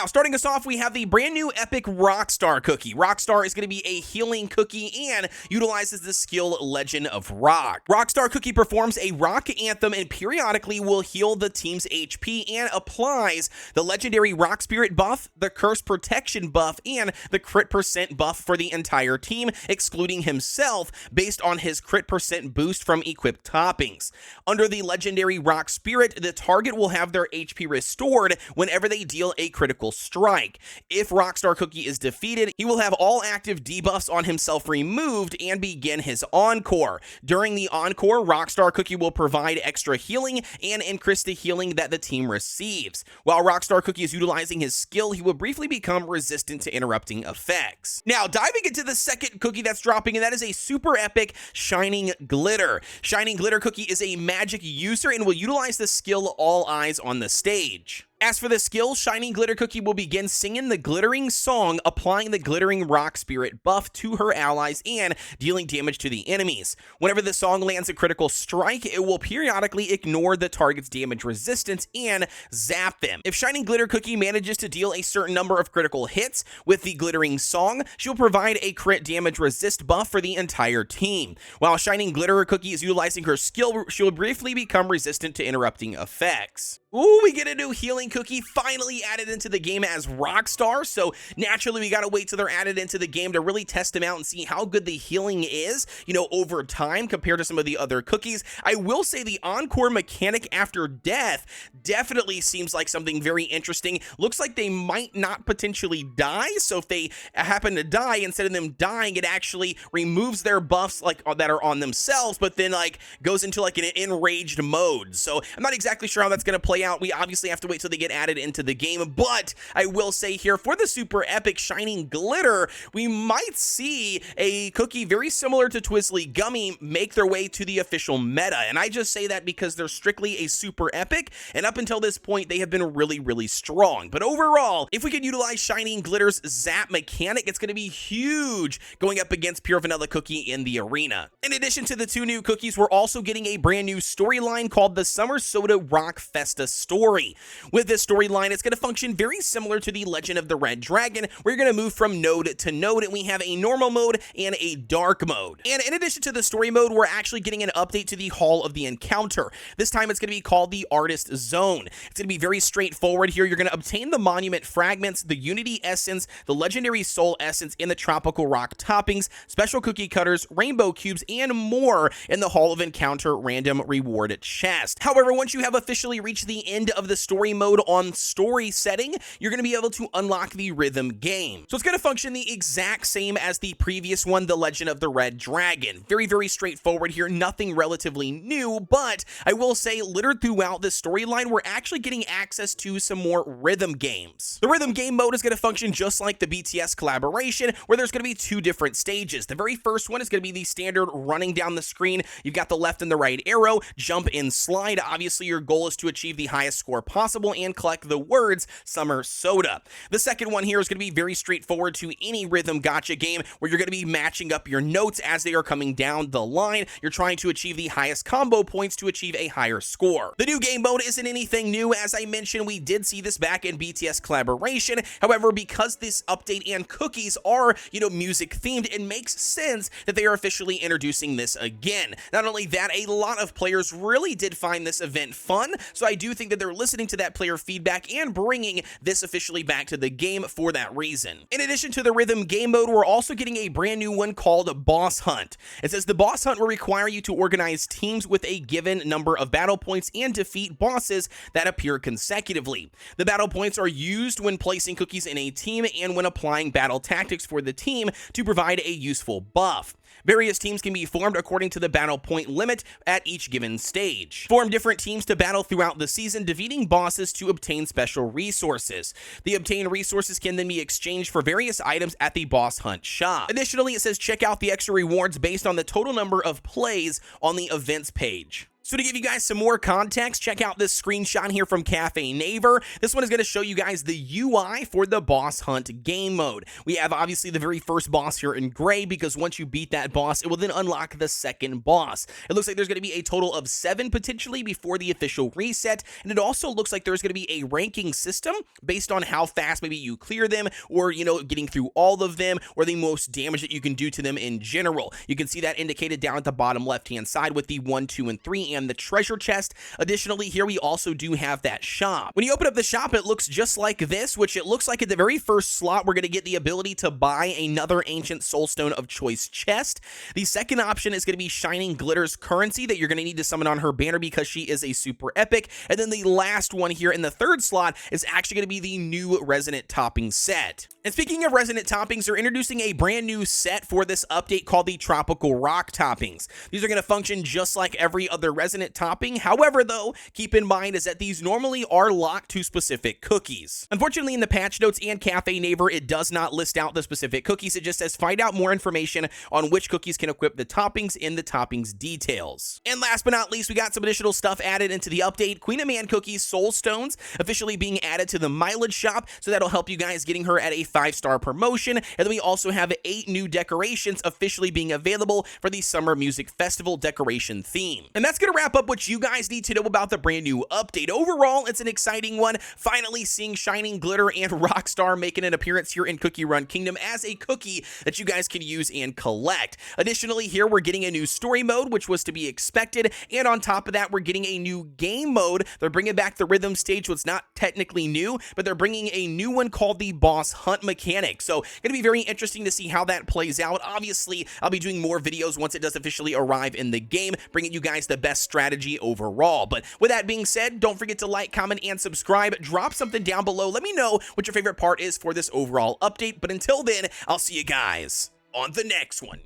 Now, starting us off, we have the brand new epic Rockstar Cookie. Rockstar is going to be a healing cookie and utilizes the skill Legend of Rock. Rockstar Cookie performs a rock anthem and periodically will heal the team's HP and applies the legendary Rock Spirit buff, the Curse Protection buff, and the crit percent buff for the entire team, excluding himself, based on his crit percent boost from equipped toppings. Under the legendary Rock Spirit, the target will have their HP restored whenever they deal a critical strike. If Rockstar Cookie is defeated, he will have all active debuffs on himself removed and begin his encore. During the encore, Rockstar Cookie will provide extra healing and increase the healing that the team receives. While Rockstar Cookie is utilizing his skill, he will briefly become resistant to interrupting effects. Now, diving into the second cookie that's dropping, and that is a super epic Shining Glitter. Shining Glitter Cookie is a magic user and will utilize the skill All Eyes on the Stage. As for the skill, Shining Glitter Cookie will begin singing the glittering song, applying the glittering Rock Spirit buff to her allies and dealing damage to the enemies. Whenever the song lands a critical strike, it will periodically ignore the target's damage resistance and zap them. If Shining Glitter Cookie manages to deal a certain number of critical hits with the glittering song, she'll provide a crit damage resist buff for the entire team. While Shining Glitter Cookie is utilizing her skill, she'll briefly become resistant to interrupting effects. Ooh, we get a new healing cookie finally added into the game as Rockstar, so naturally we gotta wait till they're added into the game to really test them out and see how good the healing is, over time compared to some of the other cookies. I will say the encore mechanic after death definitely seems like something very interesting. Looks like they might not potentially die, so if they happen to die, instead of them dying, it actually removes their buffs that are on themselves, but then goes into an enraged mode. So I'm not exactly sure how that's gonna play out. We obviously have to wait till they get added into the game, but I will say here, for the super epic Shining Glitter, we might see a cookie very similar to Twizzly Gummy make their way to the official meta, and I just say that because they're strictly a super epic, and up until this point, they have been really, really strong. But overall, if we could utilize Shining Glitter's zap mechanic, it's going to be huge going up against Pure Vanilla Cookie in the arena. In addition to the two new cookies, we're also getting a brand new storyline called the Summer Soda Rock Festa story. With this storyline, it's going to function very similar to the Legend of the Red Dragon, where you're going to move from node to node, and we have a normal mode and a dark mode. And in addition to the story mode, we're actually getting an update to the Hall of the Encounter. This time it's going to be called the Artist Zone. It's going to be very straightforward here. You're going to obtain the Monument Fragments, the Unity Essence, the Legendary Soul Essence, and the Tropical Rock Toppings, Special Cookie Cutters, Rainbow Cubes, and more in the Hall of Encounter random reward chest. However, once you have officially reached the end of the story mode on story setting, you're going to be able to unlock the rhythm game. So it's going to function the exact same as the previous one, the Legend of the Red Dragon. Very, very straightforward here, nothing relatively new, but I will say littered throughout this storyline, we're actually getting access to some more rhythm games. The rhythm game mode is going to function just like the BTS collaboration, where there's going to be two different stages. The very first one is going to be the standard running down the screen. You've got the left and the right arrow, jump and slide. Obviously, your goal is to achieve the highest score possible and collect the words Summer Soda. The second one here is going to be very straightforward to any rhythm gacha game, where you're going to be matching up your notes as they are coming down the line. You're trying to achieve the highest combo points to achieve a higher score. The new game mode isn't anything new. As I mentioned, we did see this back in BTS collaboration. However, because this update and cookies are, music themed, it makes sense that they are officially introducing this again. Not only that, a lot of players really did find this event fun, so I do think that they're listening to that player feedback and bringing this officially back to the game for that reason. In addition to the rhythm game mode, we're also getting a brand new one called Boss Hunt. It says the Boss Hunt will require you to organize teams with a given number of battle points and defeat bosses that appear consecutively. The battle points are used when placing cookies in a team and when applying battle tactics for the team to provide a useful buff. Various teams can be formed according to the battle point limit at each given stage. Form different teams to battle throughout the season, defeating bosses to obtain special resources. The obtained resources can then be exchanged for various items at the Boss Hunt shop. Additionally, it says check out the extra rewards based on the total number of plays on the events page. So to give you guys some more context, check out this screenshot here from Cafe Naver. This one is going to show you guys the UI for the boss hunt game mode. We have obviously the very first boss here in gray, because once you beat that boss, it will then unlock the second boss. It looks like there's going to be a total of 7 potentially before the official reset, and it also looks like there's going to be a ranking system based on how fast maybe you clear them, or, you know, getting through all of them, or the most damage that you can do to them in general. You can see that indicated down at the bottom left-hand side with the 1, 2, and 3 and the treasure chest. Additionally, here we also do have that shop. When you open up the shop, it looks just like this, which it looks like at the very first slot, we're going to get the ability to buy another Ancient Soulstone of Choice chest. The second option is going to be Shining Glitter's currency that you're going to need to summon on her banner because she is a super epic. And then the last one here in the third slot is actually going to be the new Resonant Topping set. And speaking of Resonant Toppings, they're introducing a brand new set for this update called the Tropical Rock Toppings. These are going to function just like every other Resonant Topping. However, though, keep in mind is that these normally are locked to specific cookies. Unfortunately, in the patch notes and Cafe Naver, it does not list out the specific cookies. It just says find out more information on which cookies can equip the toppings in the toppings details. And last but not least, we got some additional stuff added into the update. Queen of Man Cookies Soul Stones officially being added to the mileage shop, so that'll help you guys getting her at a 5-star promotion. And then we also have 8 new decorations officially being available for the Summer Music Festival decoration theme. And that's going to wrap up what you guys need to know about the brand new update. Overall, it's an exciting one. Finally seeing Shining Glitter and Rockstar making an appearance here in Cookie Run Kingdom as a cookie that you guys can use and collect. Additionally, here we're getting a new story mode, which was to be expected. And on top of that, we're getting a new game mode. They're bringing back the rhythm stage, what's not technically new, but they're bringing a new one called the boss hunt mechanic. So going to be very interesting to see how that plays out. Obviously, I'll be doing more videos once it does officially arrive in the game, bringing you guys the best strategy overall. But with that being said, don't forget to like, comment, and subscribe. Drop something down below. Let me know what your favorite part is for this overall update. But until then, I'll see you guys on the next one.